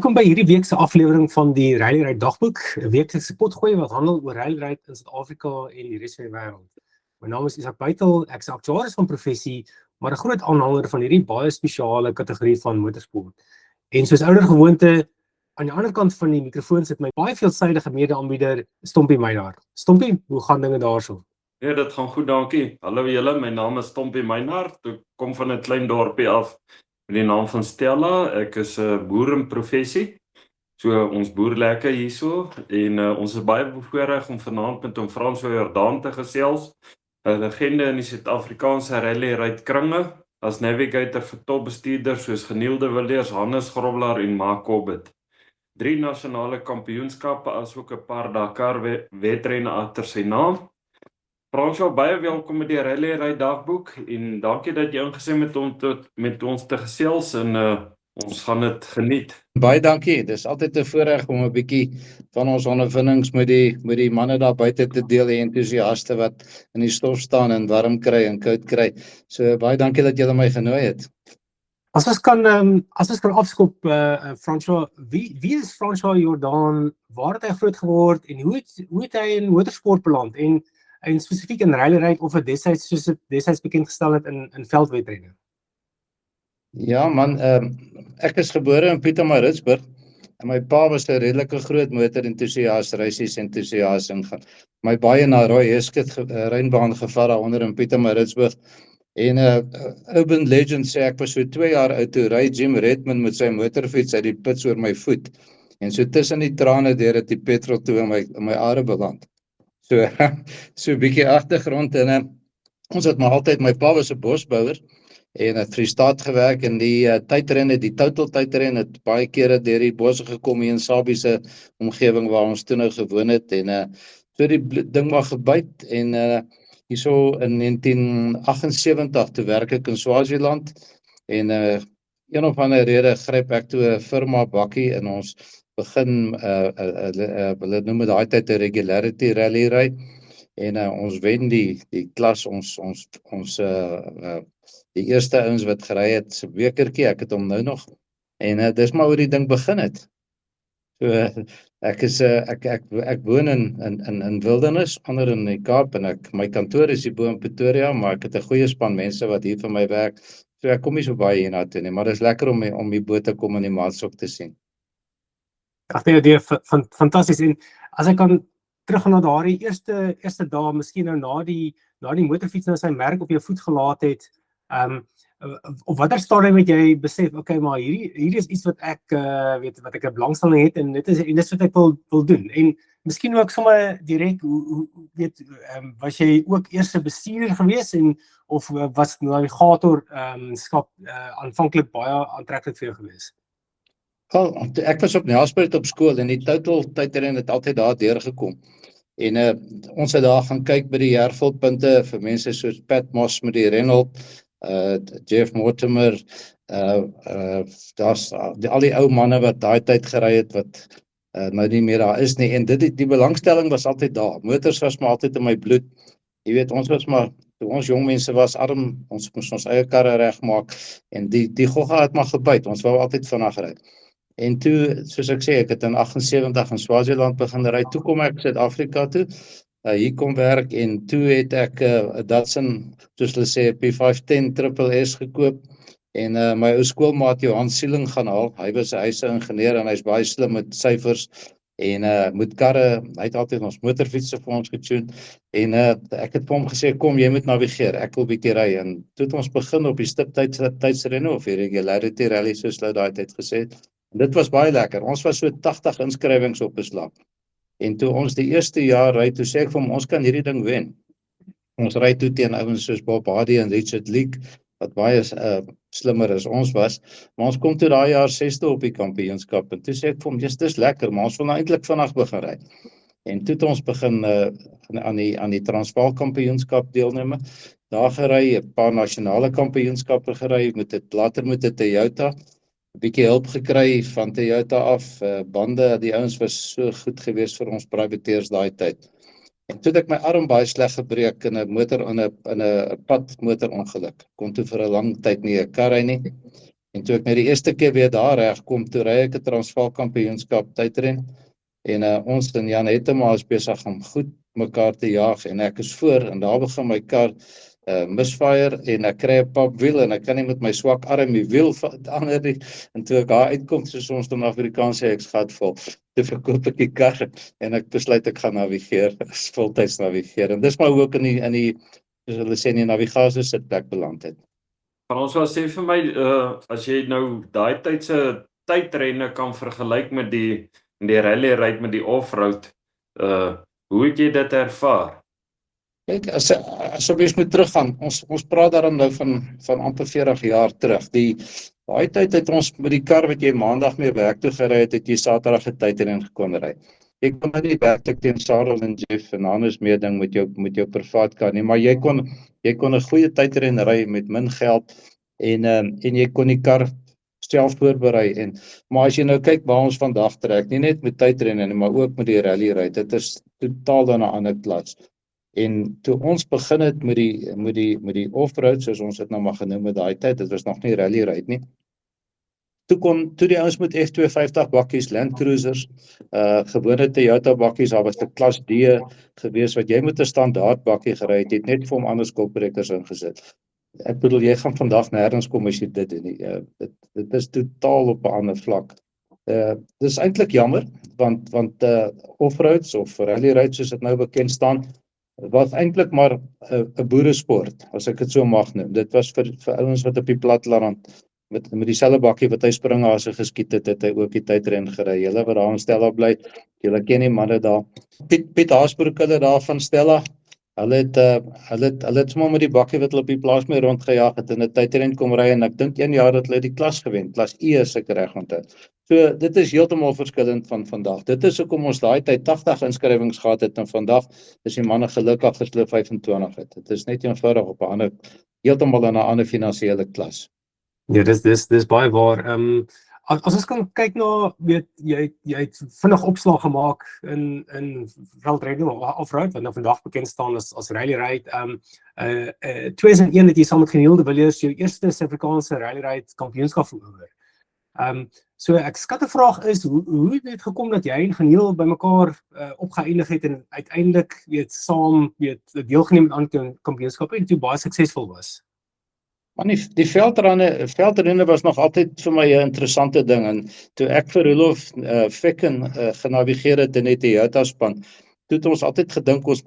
Welkom by hierdie week se aflewering van die Rally Dagboek, 'n weeklikse potgooi wat handel oor rally in Suid-Afrika en die res van die wêreld. My naam is Isak Beitel, ek is aktuaris van professie, maar 'n groot aanhanger van hierdie baie spesiale kategorie van motorsport. En soos ouer gewoonte, aan die ander kant van die mikrofoon sit my baie veelsidige mede-aanbieder, Stompie Meinaar. Stompie, hoe gaan dinge daarso? Ja, dit gaan goed, dankie. Hallo julle, my naam is Stompie Meinaar. Ek kom van 'n klein dorpie af met die naam van Stella. Ek is 'n boer in professie. So ons boer lekker hierso en ons is baie bevoorreg om vanaand met hom François Jordaan te gesels. 'n Legende in die Suid-Afrikaanse rally kringe as navigator vir topbestuurders soos Geniel de Villiers, Hannes Grobler en Mark Cobbett. 3 nasionale kampioenskappe asook 'n paar Dakar wedrenne agter sy naam. François, baie welkom met die Rally Dagboek en dankie dat jy ingestem het om met ons te gesels en ons gaan dit geniet. Baie dankie, dis altyd 'n voorreg om 'n bietjie van ons ondervindings met die manne daar buite te deel, die entoesiaste wat in die stof staan en warm kry en koud kry. So baie dankie dat julle my genooi het. As ons kan afskop, François, wie is François Jordaan? Waar het hy groot geword en hoe het hy in motorsport beland en spesifiek in rally of het destyds bekend gestel het in veldwedrenne? Ja man, ek is gebore in Pietermaritzburg en my pa was 'n redelike groot motorentoesias, reisies entoesias en my baie na Roy Hesketh rynbaan gevat daar onder in Pietermaritzburg. En urban legend sê ek was so 2 jaar oud toe ry Jim Redmond met sy motorfiets uit die pits oor my voet. En so tussen die trane deur het die petrol toe in my are beland. So 'n bietjie agtergrond en ons het maar altyd, my pa was 'n bosbouer en het Vrystaat gewerk en die tydrenne, die total tydrenne het baie kere deur die bosse gekom hier in Sabie se omgewing waar ons toe nou gewoon het en so die ding maar gebyt en hierso in 1978 toe werk ek in Swaziland en een of ander rede gryp ek toe 'n firma bakkie en ons begin hulle noem dit daai tyd 'n regularity rally ry en ons wen die klas ons die eerste ouens wat gery het se bekertjie, ek het hom nou nog en dis maar hoe die ding begin het. So ek woon in Wildernis, ander in die Kaap en my kantoor is hier bo in Pretoria, maar ek het 'n goeie span mense wat hier vir my werk. So ek kom nie so baie hiernatoe nie, maar dit is lekker om hier bo te kom en die maats ook te sien. Ag nee, fantasties. En as ek kan teruggaan na daardie eerste dae, miskien nou na die motorfiets nou sy merk op jou voet gelaat het, op watter stadium het jy besef, okay, maar hierdie is iets wat ek wat ek 'n belangstelling het en dit is wat ek wil doen. En miskien ook sommer direk, was jy ook eers 'n bestuurder gewees of was navigator skap aanvanklik baie aantreklik vir jou gewees? Ek was op Nelspruit op skool en die total tydren het altyd daar deurgekom. En ons het daar gaan kyk by die herveldpunte vir mense soos Pat Moss met die Renault, Jeff Mortimer, daar's al die ou manne wat daai tyd gery het wat nou nie meer daar is nie. En die belangstelling was altyd daar. Motors was maar altyd in my bloed. Jy weet, ons was maar toe ons jong mense was arm, ons moes ons eie karre regmaak en die gogga het maar gebyt. Ons wou altyd vinnig ry. En toe, soos ek sê, ek het in 78 in Swaziland begin ry. Toe kom ek Suid-Afrika toe. Hier kom werk en toe het ek 'n Datsun, soos hulle sê, P510 SSS gekoop en my ou skoolmaat Johan Sieling gaan haal. Hy's 'n ingenieur en hy's baie slim met syfers en met karre. Hy het altyd ons motorfietsse vir ons getune en ek het vir hom gesê, kom, jy moet navigeer, ek wil bietjie ry. En toe het ons begin op die stiptydsrenne of die regularity rally soos hulle daai tyd gesê het. En dit was baie lekker. Ons was so 80 inskrywings op 'n slag. En toe ons die eerste jaar ry, toe sê ek vir hom, ons kan hierdie ding wen. Ons ry toe teen ouens soos Bob Hardy en Richard Leek, wat baie slimmer as ons was, maar ons kom toe daai jaar 6de op die kampioenskap, en toe sê ek vir hom, dis lekker, maar ons wil nou eintlik vinnig begin ry. En toe het ons begin aan die Transvaal kampioenskap deelneem, daar gery, 'n paar nasionale kampioenskappe gery, later met 'n Toyota, 'n bietjie hulp gekry van Toyota af, bande, die ouens was so goed geweest vir ons privateers daai tyd. En toe het ek my arm baie sleg gebreek in 'n padmotorongeluk. Kon toe vir 'n lang tyd nie 'n kar ry nie. En toe ek net die eerste keer weer daar reg kom, toe ry ek 'n Transvaal Kampioenskap tydren. En ons en Jan Hetema is besig om goed mekaar te jaag en ek is voor en daar begin my kar misfire en ek kry 'n papwiel en ek kan nie met my swak arm die wiel verander nie. En toe ek daar uitkom, soos ons in Afrikaans sê, ek's gatvol. Toe verkoop ek die kar en ek besluit ek gaan navigeer, voltyds navigeer. En dis maar ook in die soos hulle sê in die navigasie sitplek beland het. François, sê vir my, as jy nou daai tyd se tydrenne kan vergelyk met die rally ry met die off-road, hoe het jy dit ervaar? Kyk, as ons moet teruggaan, ons praat daarom nou van amper 40 jaar terug. Daai tyd het ons met die kar wat jy maandag mee werk toe gery het jy Saterdag 'n tydren gekon ry. Jy kon nie werk teen Sarel en Jeff en Hannes meeding met jou privaat kar nie, maar jy kon 'n goeie tydren ry met min geld en jy kon die kar self voorberei maar as jy nou kyk waar ons vandag trek, nie net met tydrenne nie, maar ook met die rally ry, dit is totaal dan 'n ander klas. En toe ons begin het met die off-road, soos ons dit nou maar genoem het daai tyd, dit was nog nie rally ry nie. Toe die ouens met F250 bakkies, Land Cruisers, gewone Toyota bakkies, daar was 'n klas D gewees wat jy met 'n standaard bakkie gery het, net vir hom ander skopbrekers ingesit. Ek bedoel jy gaan vandag nêrens kom as jy dit doen nie. Dit is totaal op 'n ander vlak. Dis eintlik jammer want off-roads of rally rides soos dit nou bekend staan, was eintlik maar 'n boeresport, as ek dit so mag noem. Dit was vir ouens wat op die platteland met dieselfde bakkie wat hy springhase geskiet het hy ook die tydren gery. Julle wat daar in Stella bly, julle ken die manne daar. Piet Haasbroek hulle daar van Stella. Hulle het sommer met die bakkie wat hulle op die plaas mee rondgejaag het in 'n tydren kom ry en ek dink 1 jaar dat hulle die klas gewen, klas E as ek reg onthou. So dit is heeltemal verskillend van vandag. Dit is hoekom ons daai tyd 80 inskrywings gehad het en vandag is die manne gelukkig as hulle 25 het. Dit is net eenvoudig op 'n ander heeltemal in 'n ander finansiële klas. Ja, dis baie waar. As ons kan kyk na jy het vinnig opslag gemaak in veldryding of off-road wat nou vandag bekend staan as rally ride. 2001 het jy saam met Geniel de Villiers jou eerste Suid-Afrikaanse rally ride kampioenskap verower. So ek skat 'n vraag is hoe het dit gekom dat jy en Geniel bymekaar opgeëindig het en uiteindelik saam deelgeneem aan die kampioenskap en toe baie suksesvol was? Maar die veldrenne was nog altyd vir my 'n interessante ding en toe ek vir Roelof Vekken genavigeer het in die Toyota span, toe het ons altyd gedink ons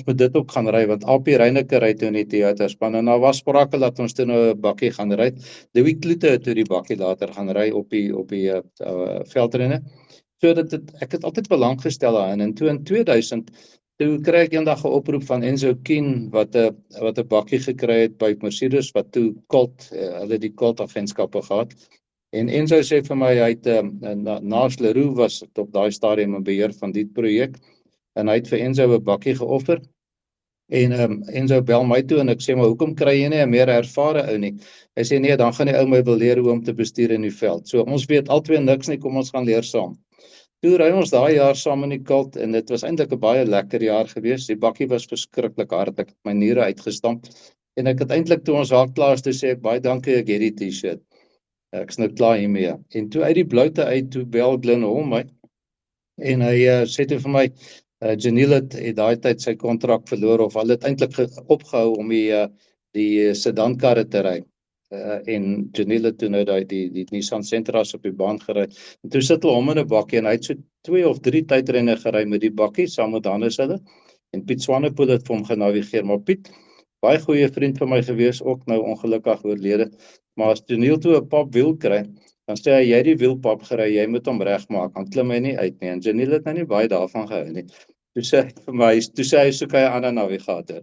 moet dit ook gaan ry want AP Reyneke ry toe in die Toyota span en daar was sprake dat ons toe nou 'n bakkie gaan ry. Louis Kloete het toe die bakkie later gaan ry op die veldrenne. So ek het altyd belang gestel daarin en toe in 2000 toe kry ek eendag 'n oproep van Enzo Kien wat 'n bakkie gekry het by Mercedes wat toe hulle die Colt agentskappe gehad. En Enzo sê vir my hy het Naas Leroux was op daai stadium in beheer van die projek en hy het vir Enzo 'n bakkie geoffer. En Enzo bel my toe en ek sê maar hoekom kry jy nie 'n meer ervare ou nie? Hy sê nee, dan gaan die ou my wil leer hoe om te bestuur in die veld. So ons weet albei niks nie, kom ons gaan leer saam. Toe ry ons daai jaar saam in die Colt en dit was eintlik 'n baie lekker jaar gewees. Die bakkie was verskriklik hard, ek het my niere uitgestamp. En ek het eintlik toe ons daar klaar is, toe sê ek baie dankie, ek het die T-shirt. Ek's nou klaar hiermee. En toe uit die bloute uit, toe bel Glenn Hall my. En hy sê toe vir my, Janiel het daai tyd sy kontrak verloor of hulle het eintlik opgehou om die sedankarre te ry. En Janiel het toe nou die Nissan Sentras op die baan gery. En toe sit hulle hom in 'n bakkie en hy het so 2 of 3 tydrenne gery met die bakkie saam met Hannes hulle. En Piet Swanepoel het vir hom genavigeer, maar Piet, baie goeie vriend van my gewees, ook nou ongelukkig oorlede. Maar as Janiel toe 'n papwiel kry, dan sê hy jy die wielpap gery, jy moet hom regmaak, dan klim hy nie uit nie. En Janiel het nou nie baie daarvan gehou nie. Toe sê hy vir my, hy soek hy 'n ander navigator.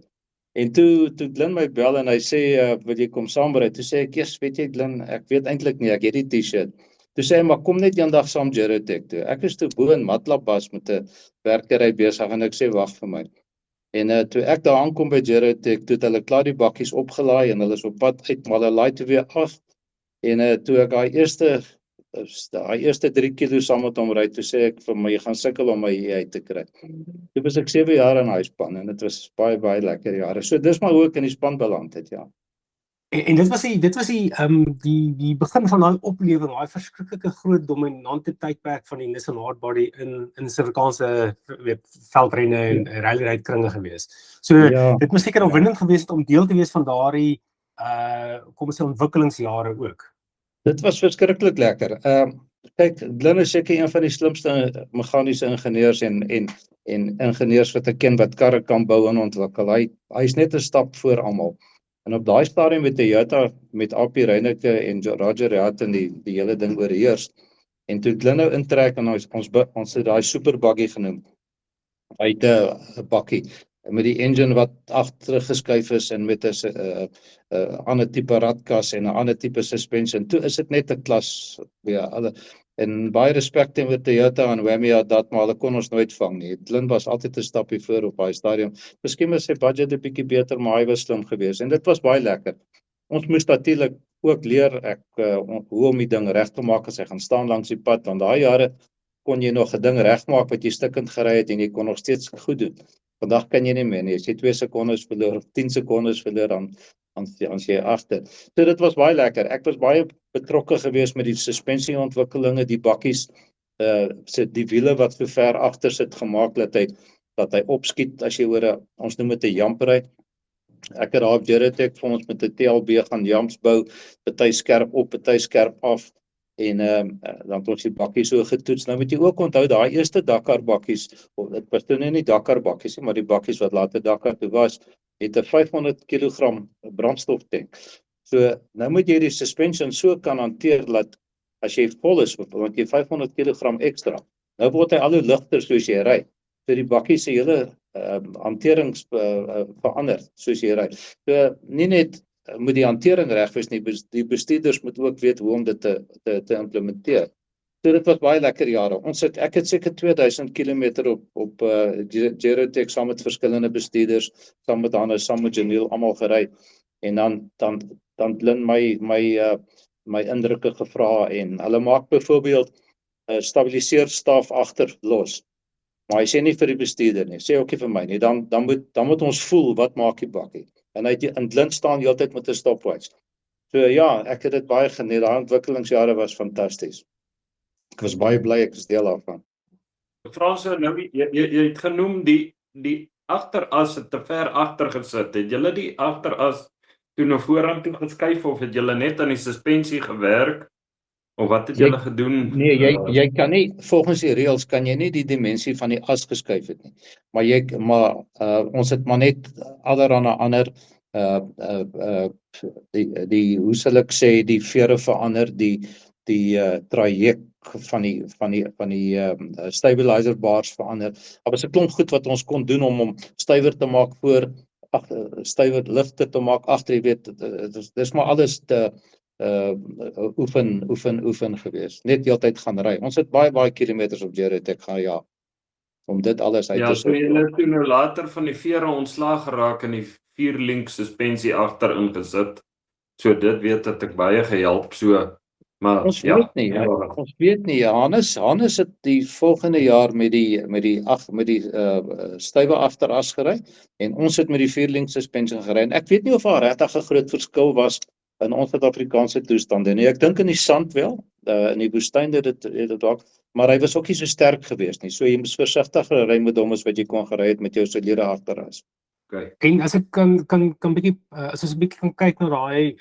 En toe Glenn my bel en hy sê, wil jy kom saam ry? Toe sê ek, weet jy Glenn, ek weet eintlik nie, ek het die T-shirt. Toe sê hy, maar kom net eendag saam Gerotech toe. Ek is toe bo in Matlabas met 'n werkery besig en ek sê wag vir my. En toe ek daar aankom by Gerotech, toe het hulle klaar die bakkies opgelaai en hulle is op pad uit, maar hulle laai toe weer af. En toe ek daai eerste 3 kilo saam met hom ry, toe sê ek vir my, jy gaan sukkel om my hier uit te kry. Toe was ek 7 jaar in hy span en dit was baie lekker jare. So dis maar hoe ek in die span beland het, ja. En dit was die begin van daai oplewing, daai verskriklike groot dominante tydperk van die Nissan Hardbody in Suid-Afrikaanse veldrenne en rallyrijdkringe gewees. So Ja. dit moes seker opwindend gewees het om deel te wees van daardie kom ons sê ontwikkelingsjare ook. Dit was verskriklik lekker. Kyk, Glenn is seker een van die slimste meganiese ingenieurs en ingenieurs wat ek ken wat karre kan bou en ontwikkel. Hy is net 'n stap voor almal. En op daai stadium met Toyota met AP Reyneke en Roger Hatton die hele ding oorheers. En toe Glenn nou intrek en ons het daai super buggy genoem. Uit 'n bakkie met die engine wat agter geskuif is en met 'n ander tipe radkas en 'n ander tipe suspension. Toe is dit net 'n klas en baie respek teenoor Toyota en Wamia dat maar hulle kon ons nooit vang nie. Glenn was altyd 'n stappie voor op daai stadium. Miskien was sy budget 'n bietjie beter, maar hy was slim geweest en dit was baie lekker. Ons moes natuurlik ook leer hoe om die ding reg te maak as hy gaan staan langs die pad, want daai jare kon jy nog 'n ding regmaak wat jy stukkend gery het en jy kon nog steeds goed doen. Vandag kan jy nie meer nie. As jy 2 sekondes verloor of 10 sekondes verloor dan jy agter. So dit was baie lekker. Ek was baie betrokke geweest met die suspensieontwikkelinge, die bakkies, die wiele wat so ver agter sit gemaak dat hy opskiet as jy oor ons noem dit 'n jump ry. Ek het daar op Geratech vir ons met 'n TLB gaan jumps bou, party skerp op, party skerp af. En dan het ons die bakkies so getoets. Nou moet jy ook onthou daai eerste Dakar bakkies, dit was toe nie Dakar bakkies nie, maar die bakkies wat later Dakar toe was, het 'n 500 kg brandstoftank. So nou moet jy die suspension so kan hanteer dat as jy vol is, want jy 500 kg ekstra. Nou word hy al hoe ligter soos jy ry. So die bakkies se hele hanterings verander soos jy ry. So nie net moet die hantering reg wees nie, die bestuurders moet ook weet hoe om dit te implementeer. So dit was baie lekker jare. Ek het seker 2000 km op Geratech saam met verskillende bestuurders, saam met Hannes, saam met Janiel almal gery. En dan Glenn my indrukke gevra en hulle maak byvoorbeeld stabiliseerstaaf agter los. Maar hy sê nie vir die bestuurder nie, sê ook nie vir my nie. Dan moet ons voel wat maak die bakkie. En hy het in Glenn staan heeltyd met 'n stopwatch. So ja, ek het dit baie geniet. Daai ontwikkelingsjare was fantasties. Ek was baie bly ek is deel daarvan. Frans, nou jy het genoem die agteras het te ver agter gesit. Het julle die agteras toe na vorentoe geskuif of het julle net aan die suspensie gewerk? Of wat het julle gedoen? Nee, jy kan nie volgens die reëls kan jy nie die dimensie van die as geskuif het nie. Maar ons het maar net allerhande ander die hoe sal ek sê die vere verander, die traject van die stabilizer bars verander. Daar was 'n klomp goed wat ons kon doen om hom stywer te maak voor, stywer ligter te maak agter, jy weet, dis maar alles te oefen gewees. Net heeltyd gaan ry. Ons het baie kilometers op Geratech gaan ja. Om dit alles uit te so jy het toe nou later van die vere ontslaag geraak en die 4-link suspensie agter ingesit. So dit weet dat ek baie gehelp so. Maar ons weet nie. Hannes het die volgende jaar met die stywe agteras gery en ons het met die 4-link suspension gery. En ek weet nie of daar regtig 'n groot verskil was in ons Suid-Afrikaanse toestande nie. Ek dink in die sand wel, in die woestyn het dit dalk, maar hy was ook nie so sterk geweest nie. So jy moes versigtiger ry met hom as wat jy kon gery het met jou soliede agteras. Okay. En as ek kan bietjie as ons 'n bietjie kan kyk na daai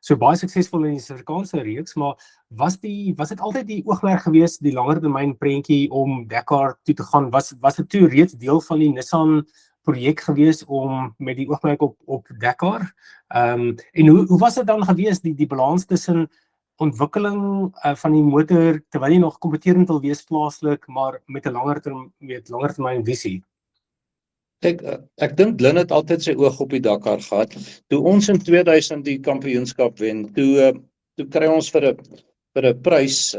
so baie suksesvol in die Suid-Afrikaanse reeks, maar was dit altyd die oogmerk geweest die langer termyn prentjie om Dakar toe te gaan? Was dit toe reeds deel van die Nissan projek gewees om met die oogmerk op Dakar? En hoe was dit dan gewees die balans tussen ontwikkeling van die motor terwyl jy nog kompeterend wil wees plaaslik, maar met 'n langer termyn visie? Ek dink Glenn het altyd sy oog op die Dakar gehad. Toe ons in 2000 die kampioenskap wen, toe kry ons vir 'n prys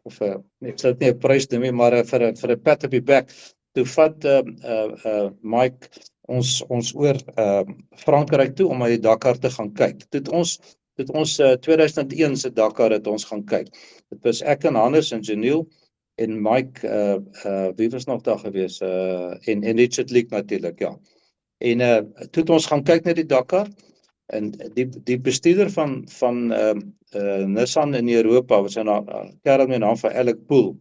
of ek sal dit nie 'n prys noem nie, maar vir 'n pat op die back. Toe vat Mike ons oor Frankryk toe om na die Dakar te gaan kyk. Dit ons 2001 se Dakar het ons gaan kyk. Dit was ek en Hannes en Janiel en Mike, wie was nog daar gewees? En Richard Leek natuurlik, ja. En toe het ons gaan kyk na die Dakar En die bestuurder van Nissan in Europa, wat sy kerel met die naam van Alec Poole,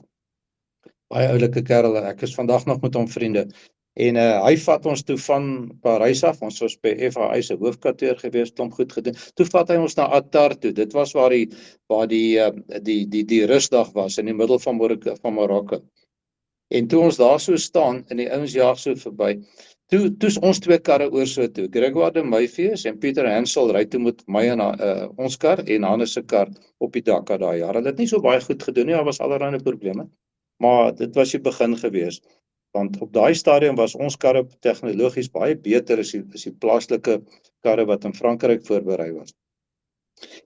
baie oulike kerel, ek is vandag nog met hom vriende, en hy vat ons toe van Parys af, ons was by FAI se hoofkantoor gewees, klomp goed gedoen, toe vat hy ons na Attar toe, dit was waar die rustdag was, in die middel van Marokko, en toe ons daar so staan, en die ouens jaag so verby, Toe's ons 2 karre oor so toe, Gregoire de Mayfees en Pieter Hansel ry toe met my en ons kar en Hannes se kar op die dak daai jaar. Hulle het nie so baie goed gedoen nie, daar was allerlei probleme, maar dit was die begin gewees. Want op daai stadium was ons karre tegnologies baie beter as die plaaslike karre wat in Frankryk voorberei was.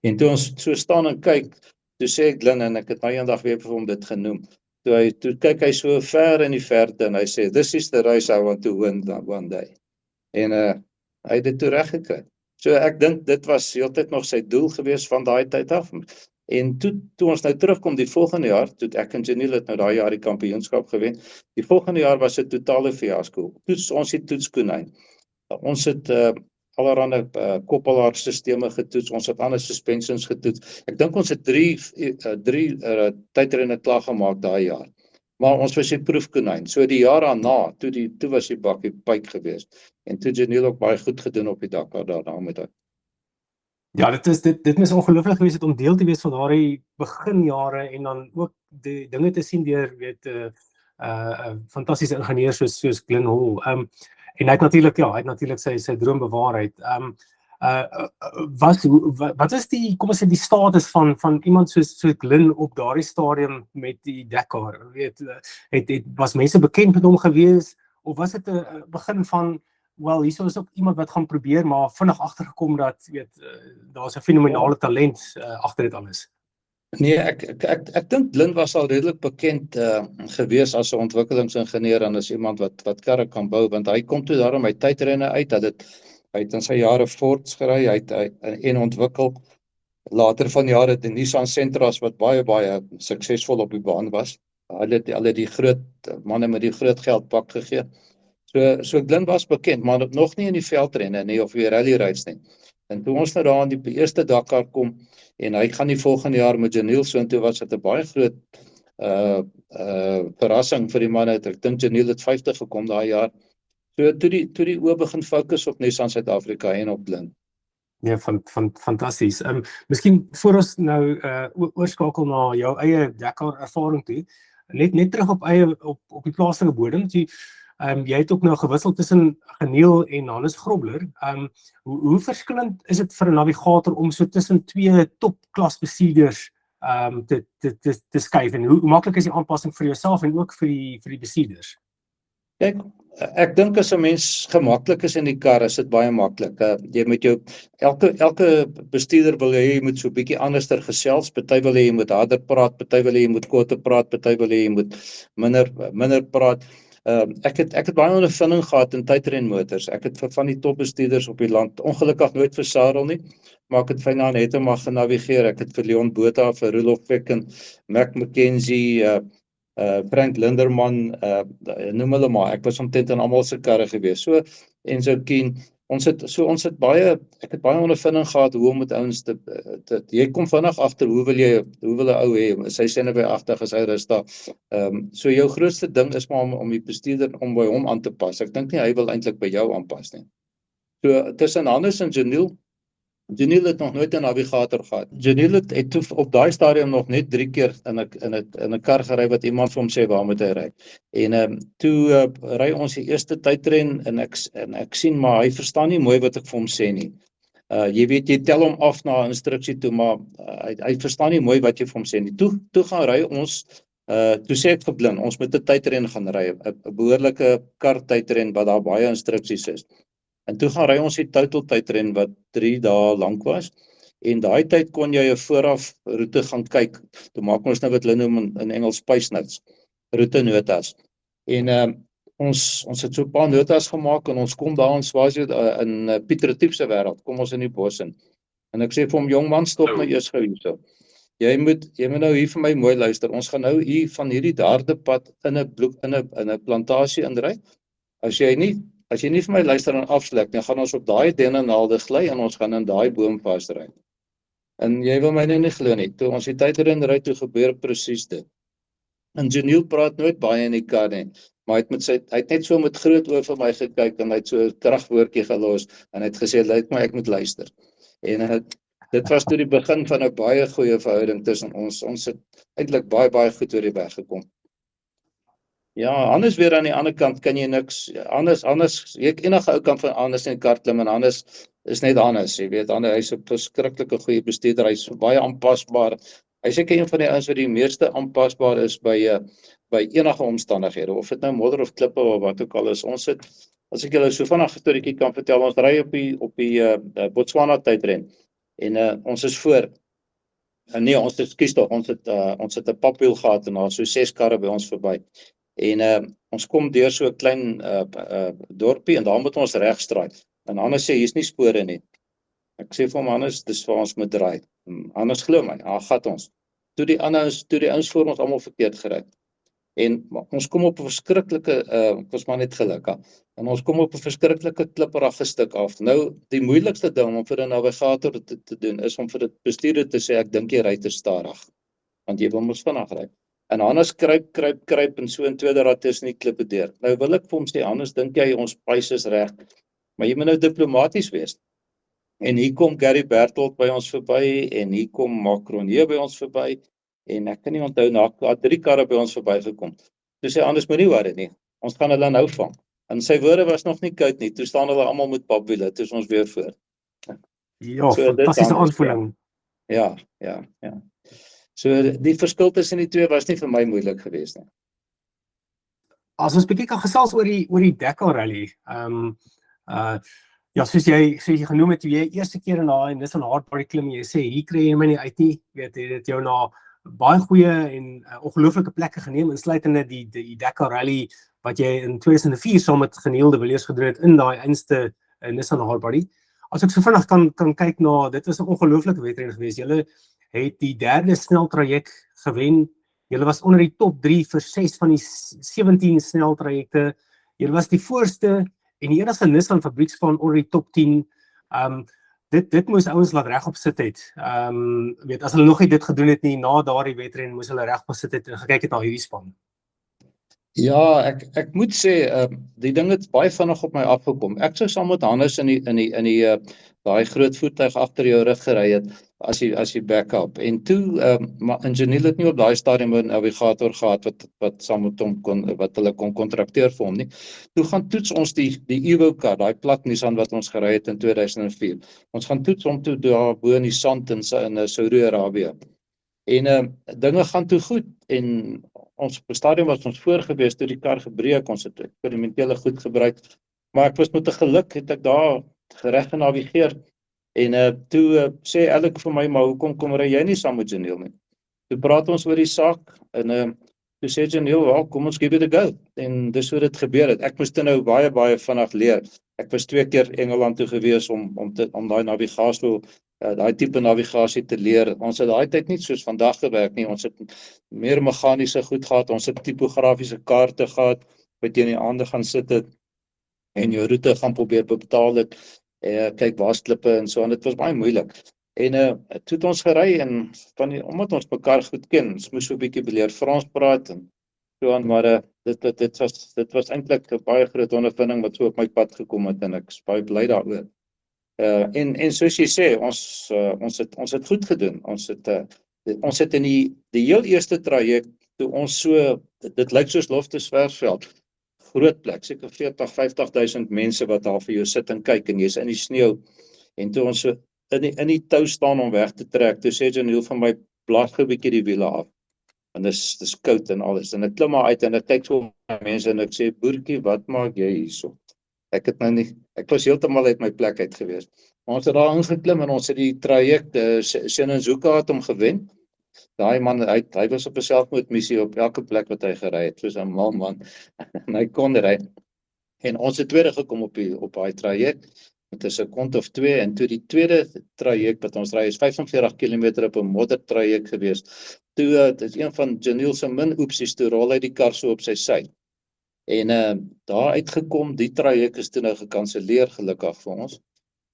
En toe ons so staan en kyk, toe sê ek Glyn, en ek het nou eendag weer vir hom dit genoem, toe kyk hy so ver in die verte en hy sê, this is the race I want to win one day. En hy het dit toe reg gekry. So ek dink dit was heeltyd nog sy doel gewees van daai tyd af. En toe ons nou terugkom die volgende jaar, toe ek en Janiel het nou daai jaar die kampioenskap gewen, die volgende jaar was dit totale fiasco. Ons het toetskonyn. Ons het allerhande koppelaarstelsels getoets, ons het ander suspensions getoets. Ek dink ons het drie tydrenne klaar gemaak daai jaar. Maar ons was die proefkonyn. So die jaar daarna, toe was die bakkie pyk gewees. En toe Janiel ook baie goed gedoen op die Dakar daarna met hy. Ja, dit is ongelooflik gewees om deel te wees van daardie beginjare en dan ook die dinge te sien deur fantastiese ingenieurs soos Glyn Hall. En hy het natuurlik sy droom bewaarheid. Wat is die, kom ons sê, die status van iemand soos Glyn op daardie stadium met die Dakar? Was mense bekend met hom gewees of was dit 'n begin van hier is ook iemand wat gaan probeer, maar vinnig agtergekom dat daar's 'n fenominale talent agter dit alles? Nee, ek dink Glyn was al redelik bekend gewees as 'n ontwikkelingsingenieur en as iemand wat karre kan bou, want hy kom toe daarom uit tydrenne uit, hy het in sy jare Fords gery, hy het ontwikkel, later van jare die Nissan Sentras wat baie suksesvol op die baan was. Hulle die groot manne met die groot geldpak gegee. So Glyn was bekend, maar nog nie in die veldrenne nie of die rally rides nie. En toe ons nou daar aan die eerste Dakar kom en hy gaan die volgende jaar met Janiel so en toe was dit 'n baie groot verrassing vir die manne. Ek dink Janiel het 50 gekom daai jaar. So toe die oë begin fokus op Nissan Suid-Afrika en op Glyn. Ja, fantasties. Miskien voor ons nou oorskakel na jou eie Dakar ervaring toe, net terug op die plaaslike bodem. Jy het ook nou gewissel tussen Janiel en Hannes Grobler. Hoe verskillend is dit vir 'n navigator om so tussen 2 topklas bestuurders te skuif en hoe maklik is die aanpassing vir jouself en ook vir die bestuurders? Kijk, ek dink as 'n mens gemaklik is in die kar, is dit baie maklik. Jy met jou elke bestuurder wil jy moet so 'n bietjie anderster gesels. Party wil jy moet harder praat, party wil jy moet korter praat, party wil jy moet minder praat. Ek het baie ondervinding gehad in tydrenmotors. Ek het vir van die topbestuurders op die land ongelukkig nooit vir Sarel nie, maar ek het vir Jan Hette mag genavigeer. Ek het vir Leon Botha, vir Rudolf Pecken, Mac McKenzie, Frank Linderman, noem hulle maar. Ek was omtrent in almal se karre gewees. So en so Keen, ek het baie ondervinding gehad hoe om met ouens jy kom vinnig agter hoe wil 'n ou hê, sy sê by 80 is hy rustig. So jou grootste ding is maar om die bestuurder om by hom aan te pas. Ek dink nie hy wil eintlik by jou aanpas nie. So tussen Hannes en Janiel het nog nooit 'n navigator gehad. Janiel het op daai stadium nog net 3 keer in 'n kar gery wat iemand vir hom sê waar moet hy ry. En toe ry ons die eerste tydren en ek sien maar hy verstaan nie mooi wat ek vir hom sê nie. Jy weet jy tel hom af na 'n instruksie toe, maar hy verstaan nie mooi wat jy vir hom sê nie. Toe gaan ry ons, toe sê ek vir Glyn, ons moet 'n tydren gaan ry, 'n behoorlike kar tydren wat daar baie instruksies is. En toe gaan ry ons die total tydren wat 3 dae lank was. En daai tyd kon jy 'n vooraf roete gaan kyk. Toe maak ons nou wat hulle noem in Engels pace notes, roete notas. En ons het so 'n paar notas gemaak en ons kom daar in Swaziland in Piet Retief se wêreld. Kom ons in die bos in. En ek sê vir hom, jong man, stop nou eers gou hierso. Jy moet nou hier vir my mooi luister. Ons gaan nou hier van hierdie harde pad in 'n plantasie inry. As as jy nie vir my luister en afslek, dan gaan ons op daai dennenaalde gly en ons gaan in daai boom vasry. En jy wil my nou nie glo nie, toe ons die tydren ry toe gebeur presies dit. En Janiel praat nooit baie in die kar nie, maar hy het net so met groot oë vir my gekyk en hy het so 'n kragwoordjie gelos en hy het gesê, lyk my ek moet luister. En dit was toe die begin van 'n baie goeie verhouding tussen ons. Ons het eintlik baie goed oor die weg gekom. Ja, anders weer aan die ander kant kan jy niks, anders, jy enige ou kan van anders in die kar klim en anders is net anders, jy weet, hy is 'n verskriklike goeie bestuurder, hy is baie aanpasbaar. Hy is seker een van die ouens wat die meeste aanpasbaar is by enige omstandighede, of dit nou modder of klippe of wat ook al is. Ons het, as ek julle so vinnig 'n storieetjie kan vertel, ons ry op die Botswana tydren en ons is voor. Nee, ons het 'n papwiel gehad en daar so 6 karre by ons verby. En ons kom deur so 'n klein dorpie en daar moet ons regstraai. En Hannes sê hier's nie spore nie. Ek sê vir hom, Hannes, dis waar ons moet draai. Hannes glo my, gat ons. Toe die ouens voor ons almal verkeerd gery. En ons kom op 'n verskriklike ek was maar net gelukkig. En ons kom op 'n verskriklike klipperige stuk af. Nou, die moeilikste ding om vir 'n navigator te doen is om vir die bestuurder te sê ek dink jy ry te stadig. Want jy wil mos vinnig ry. En Hannes kruip en so in tweede rad tussen die klippe deur. Nou wil ek vir hom sê, Hannes, dink jy ons pace is reg? Maar jy moet nou diplomaties wees. En hier kom Gary Bertolt by ons verby en hier kom Macronie by ons verby en ek kan nie onthou na 3 karre by ons verby gekom. Toe sê Hannes, moenie worry nie. Ons gaan hulle nou vang. En sy woorde was nog nie koud nie. Toe staan hulle almal met papwiele, toe is ons weer voor. Ja, fantastiese aanvoeling. Ja. So die verskil tussen die twee was nie vir my moeilik geweest nie. As ons bietjie kan gesels oor die Dakar Rally. Ja, soos jy genoem het, jy eerste keer in daai Nissan Hardbody klim, jy sê hier kry jy my nie uit nie. Weet jy dit jou na baie goeie en ongelooflike plekke geneem, insluitende die Dakar Rally wat jy in 2004 saam met Geniel de Villiers gedoen het in daai einste Nissan Hardbody. As ek so vinnig kan kyk na, dit was 'n ongelooflike wedren geweest. Julle het die 3de sneltraject gewen. Julle was onder die top 3 vir 6 van die 17 sneltrajecte. Julle was die voorste en die enigste Nissan fabriekspan onder die top 10. Dit moes ouens laat regop sit het. Weet, as hulle nog nie dit gedoen het nie, na daardie wedren moes hulle regop sit het en gekyk het na hierdie span. Ja, ek moet sê, die ding het baie vinnig op my afgekom. Ek sou saam met Hannes in die daai groot voertuig agter jou rug gery het as jy backup. En toe maar Janiel het nie op daai stadium 'n navigator gehad wat saam met hom wat hulle kon kontrakteer vir hom nie. Toe gaan toets ons die Evo kar, daai plat Nissan wat ons gery het in 2004. Ons gaan toets hom toe daar bo in die sand in Saudi-Arabië. En dinge gaan toe goed en ons op 'n stadium was ons voor gewees toe die kar gebreek, ons het eksperimentele goed gebruik, maar ek was met 'n geluk het ek daar reg genavigeer en toe sê Alec vir my, maar hoekom kom ry jy nie saam met Janiel nie? Toe praat ons oor die saak en toe sê Janiel, well, kom ons give it a go en dis hoe dit gebeur het. Ek moes dit nou baie vinnig leer. Ek was 2 keer Engeland toe gewees om daai navigasie daai tipe navigasie te leer. Ons het daai tyd nie soos vandag gewerk nie. Ons het meer meganiese goed gehad. Ons het tipografiese kaarte gehad wat jy in die aande gaan sit het en jou roete gaan probeer bepaal het. Kyk waar's klippe en so en dit was baie moeilik. En toe het ons gery en omdat ons mekaar goed ken, ons moes so 'n bietjie leer Frans praat en so aan, maar dit was eintlik 'n baie groot ondervinding wat so op my pad gekom het en ek is baie bly daaroor. En soos jy sê, ons het goed gedoen. Ons het in die heel eerste traject, toe ons so, dit lyk soos Loftusversveld, groot plek, seker 40-50.000 mense wat daar vir jou sit en kyk en jy's in die sneeu. En toe ons so in die tou staan om weg te trek, toe sê Janiel van my, blaas gou 'n bietjie die wiele af. En dis koud en alles. En ek klim maar uit en ek kyk so na mense en ek sê, boertjie, wat maak jy hierso? Ek was heeltemal uit my plek uit gewees. Maar ons het daar ingeklim en ons het die traject, Sinenzuka het hom gewen. Daai man, hy was op 'n selfmoordmissie op elke plek wat hy gery het, soos 'n mal man. En hy kon ry. En ons het tweede gekom op daai traject, met 'n sekond of 2, en toe die tweede traject wat ons ry is 45 km op 'n moddertraject gewees. Toe, dit is een van Janiel se min oepsies, toe rol hy die kar so op sy sy. En daar uitgekom, die traject is toe nou gekanselleer gelukkig vir ons.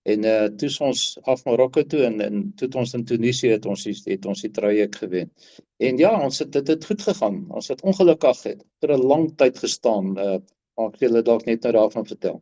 En toe is ons af Marokko toe en toe het ons in Tunesië het ons die traject gewen. En ja, dit het goed gegaan. Ons het ongelukkig vir 'n lang tyd gestaan. Ek wil julle dalk net nou daarvan vertel.